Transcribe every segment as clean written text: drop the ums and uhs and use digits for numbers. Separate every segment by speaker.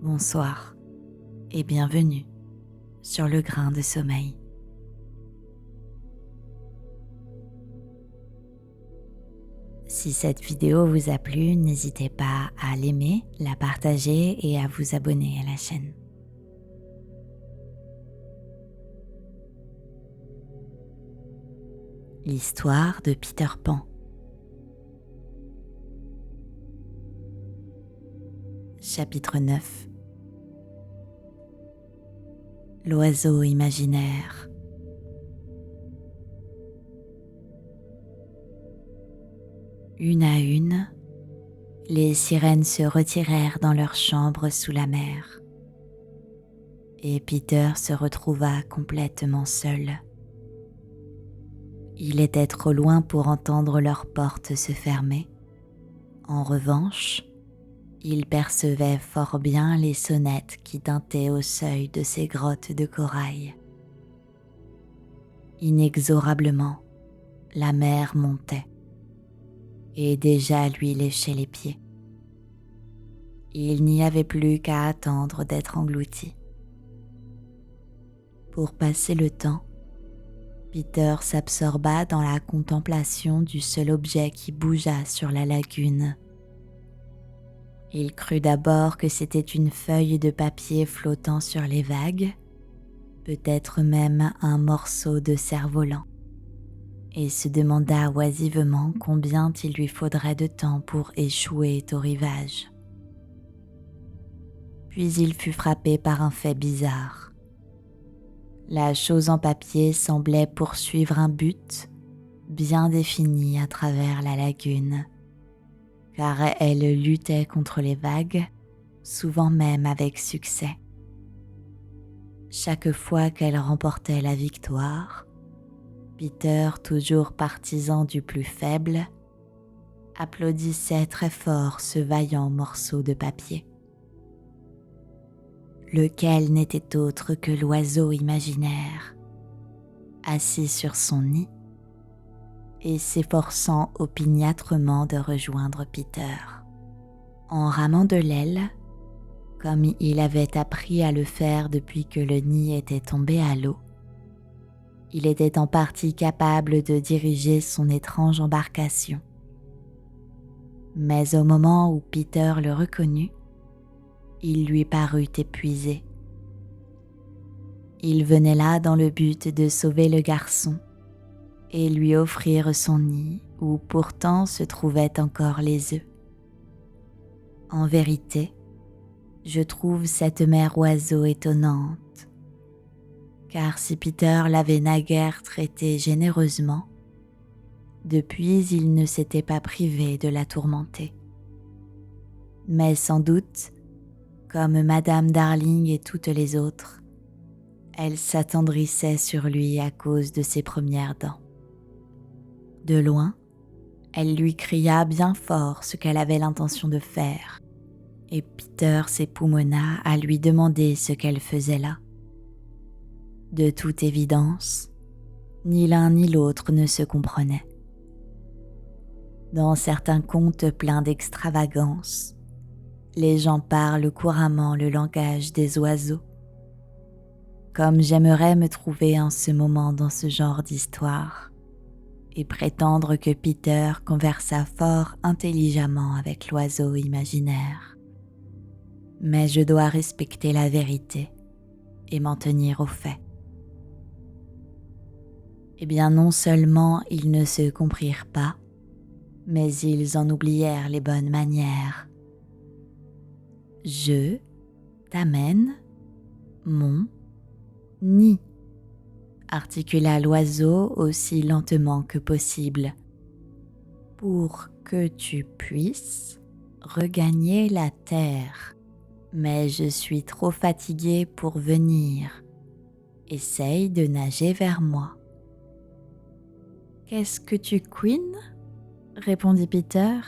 Speaker 1: Bonsoir et bienvenue sur le grain de sommeil. Si cette vidéo vous a plu, n'hésitez pas à l'aimer, la partager et à vous abonner à la chaîne. L'histoire de Peter Pan. Chapitre 9. L'oiseau imaginaire. Une à une, les sirènes se retirèrent dans leur chambre sous la mer, et Peter se retrouva complètement seul. Il était trop loin pour entendre leurs portes se fermer. En revanche, il percevait fort bien les sonnettes qui tintaient au seuil de ces grottes de corail. Inexorablement, la mer montait et déjà lui léchait les pieds. Il n'y avait plus qu'à attendre d'être englouti. Pour passer le temps, Peter s'absorba dans la contemplation du seul objet qui bougea sur la lagune. Il crut d'abord que c'était une feuille de papier flottant sur les vagues, peut-être même un morceau de cerf-volant, et se demanda oisivement combien il lui faudrait de temps pour échouer au rivage. Puis il fut frappé par un fait bizarre. La chose en papier semblait poursuivre un but bien défini à travers la lagune, car elle luttait contre les vagues, souvent même avec succès. Chaque fois qu'elle remportait la victoire, Peter, toujours partisan du plus faible, applaudissait très fort ce vaillant morceau de papier, lequel n'était autre que l'oiseau imaginaire, assis sur son nid et s'efforçant opiniâtrement de rejoindre Peter. En ramant de l'aile, comme il avait appris à le faire depuis que le nid était tombé à l'eau, il était en partie capable de diriger son étrange embarcation. Mais au moment où Peter le reconnut, il lui parut épuisé. Il venait là dans le but de sauver le garçon et lui offrir son nid où pourtant se trouvaient encore les œufs. En vérité, je trouve cette mère oiseau étonnante, car si Peter l'avait naguère traitée généreusement, depuis il ne s'était pas privé de la tourmenter. Mais sans doute, comme Madame Darling et toutes les autres, elle s'attendrissait sur lui à cause de ses premières dents. De loin, elle lui cria bien fort ce qu'elle avait l'intention de faire, et Peter s'époumonna à lui demander ce qu'elle faisait là. De toute évidence, ni l'un ni l'autre ne se comprenaient. Dans certains contes pleins d'extravagance, les gens parlent couramment le langage des oiseaux. Comme j'aimerais me trouver en ce moment dans ce genre d'histoire et prétendre que Peter conversa fort intelligemment avec l'oiseau imaginaire. Mais je dois respecter la vérité et m'en tenir aux faits. Eh bien, non seulement ils ne se comprirent pas, mais ils en oublièrent les bonnes manières. Je t'amène mon nid, articula l'oiseau aussi lentement que possible, pour que tu puisses regagner la terre. Mais je suis trop fatigué pour venir. Essaye de nager vers moi. Qu'est-ce que tu couines ? Répondit Peter.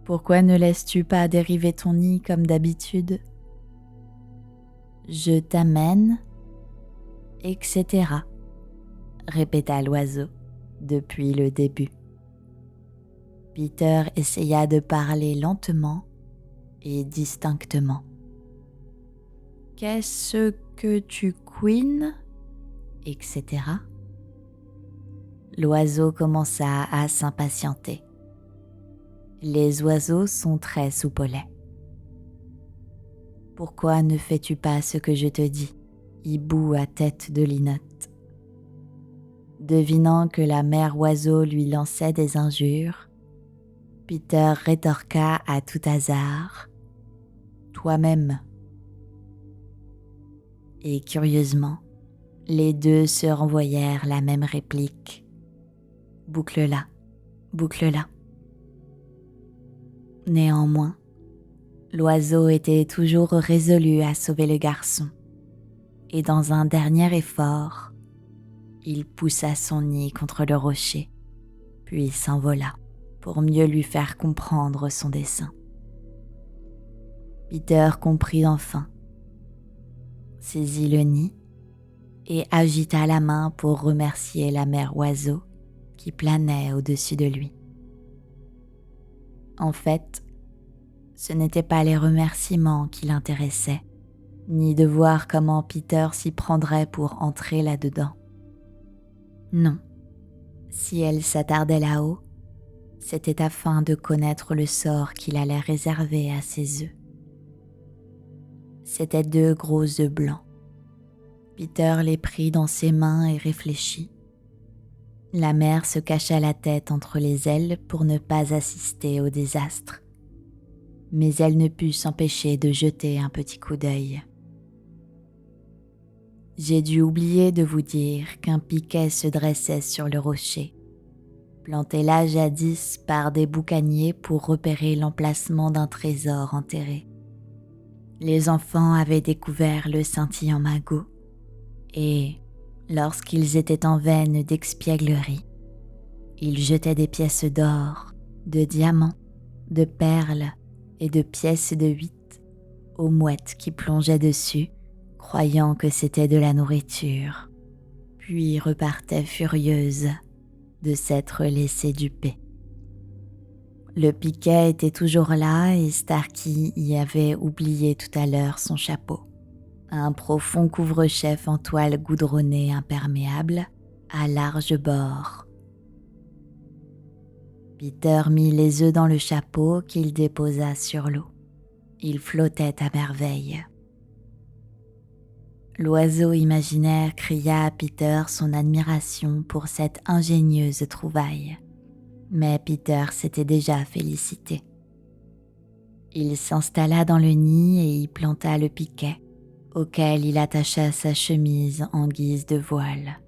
Speaker 1: Pourquoi ne laisses-tu pas dériver ton nid comme d'habitude ? Je t'amène, etc., répéta l'oiseau depuis le début. Peter essaya de parler lentement et distinctement. Qu'est-ce que tu couines, etc. L'oiseau commença à s'impatienter. Les oiseaux sont très soupolés. Pourquoi ne fais-tu pas ce que je te dis, hibou à tête de linotte? Devinant que la mère oiseau lui lançait des injures, Peter rétorqua à tout hasard « Toi-même ». Et curieusement, les deux se renvoyèrent la même réplique. « Boucle-la, boucle-la ». Néanmoins, l'oiseau était toujours résolu à sauver le garçon, et dans un dernier effort, il poussa son nid contre le rocher, puis s'envola pour mieux lui faire comprendre son dessein. Peter comprit enfin, saisit le nid et agita la main pour remercier la mère oiseau qui planait au-dessus de lui. En fait, ce n'étaient pas les remerciements qui l'intéressaient, ni de voir comment Peter s'y prendrait pour entrer là-dedans. Non, si elle s'attardait là-haut, c'était afin de connaître le sort qu'il allait réserver à ses œufs. C'étaient 2 gros œufs blancs. Peter les prit dans ses mains et réfléchit. La mère se cacha la tête entre les ailes pour ne pas assister au désastre. Mais elle ne put s'empêcher de jeter un petit coup d'œil. J'ai dû oublier de vous dire qu'un piquet se dressait sur le rocher, planté là jadis par des boucaniers pour repérer l'emplacement d'un trésor enterré. Les enfants avaient découvert le scintillant magot et, lorsqu'ils étaient en veine d'expièglerie, ils jetaient des pièces d'or, de diamants, de perles et de pièces de 8 aux mouettes qui plongeaient dessus, croyant que c'était de la nourriture, puis repartaient furieuses de s'être laissées duper. Le piquet était toujours là et Starkey y avait oublié tout à l'heure son chapeau, un profond couvre-chef en toile goudronnée imperméable à large bord. Peter mit les œufs dans le chapeau qu'il déposa sur l'eau. Il flottait à merveille. L'oiseau imaginaire cria à Peter son admiration pour cette ingénieuse trouvaille. Mais Peter s'était déjà félicité. Il s'installa dans le nid et y planta le piquet, auquel il attacha sa chemise en guise de voile.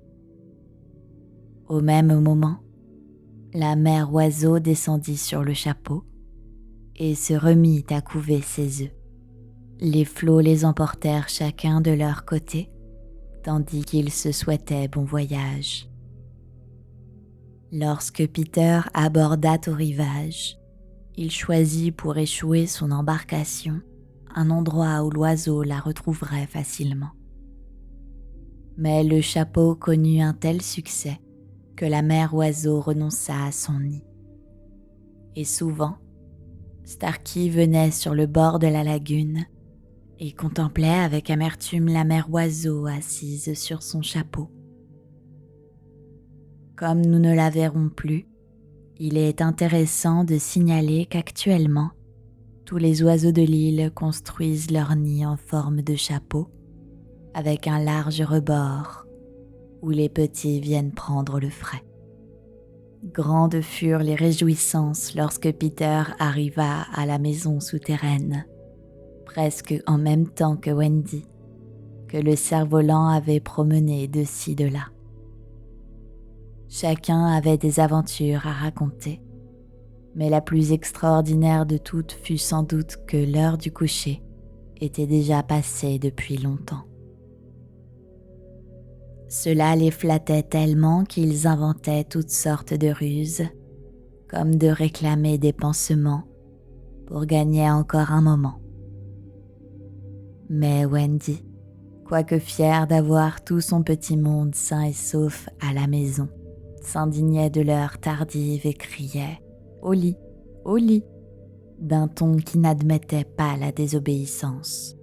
Speaker 1: Au même moment, la mère oiseau descendit sur le chapeau et se remit à couver ses œufs. Les flots les emportèrent chacun de leur côté, tandis qu'ils se souhaitaient bon voyage. Lorsque Peter aborda au rivage, il choisit pour échouer son embarcation un endroit où l'oiseau la retrouverait facilement. Mais le chapeau connut un tel succès que la mère oiseau renonça à son nid. Et souvent, Starkey venait sur le bord de la lagune et contemplait avec amertume la mère oiseau assise sur son chapeau. Comme nous ne la verrons plus, il est intéressant de signaler qu'actuellement, tous les oiseaux de l'île construisent leur nid en forme de chapeau, avec un large rebord où les petits viennent prendre le frais. Grandes furent les réjouissances lorsque Peter arriva à la maison souterraine, presque en même temps que Wendy, que le cerf-volant avait promené de ci de là. Chacun avait des aventures à raconter, mais la plus extraordinaire de toutes fut sans doute que l'heure du coucher était déjà passée depuis longtemps. Cela les flattait tellement qu'ils inventaient toutes sortes de ruses, comme de réclamer des pansements pour gagner encore un moment. Mais Wendy, quoique fière d'avoir tout son petit monde sain et sauf à la maison, s'indignait de l'heure tardive et criait « Au lit !» d'un ton qui n'admettait pas la désobéissance.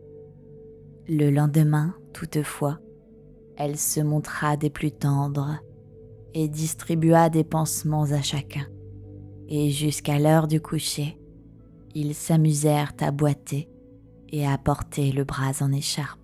Speaker 1: Le lendemain, toutefois, elle se montra des plus tendres et distribua des pansements à chacun. Et jusqu'à l'heure du coucher, ils s'amusèrent à boiter et à porter le bras en écharpe.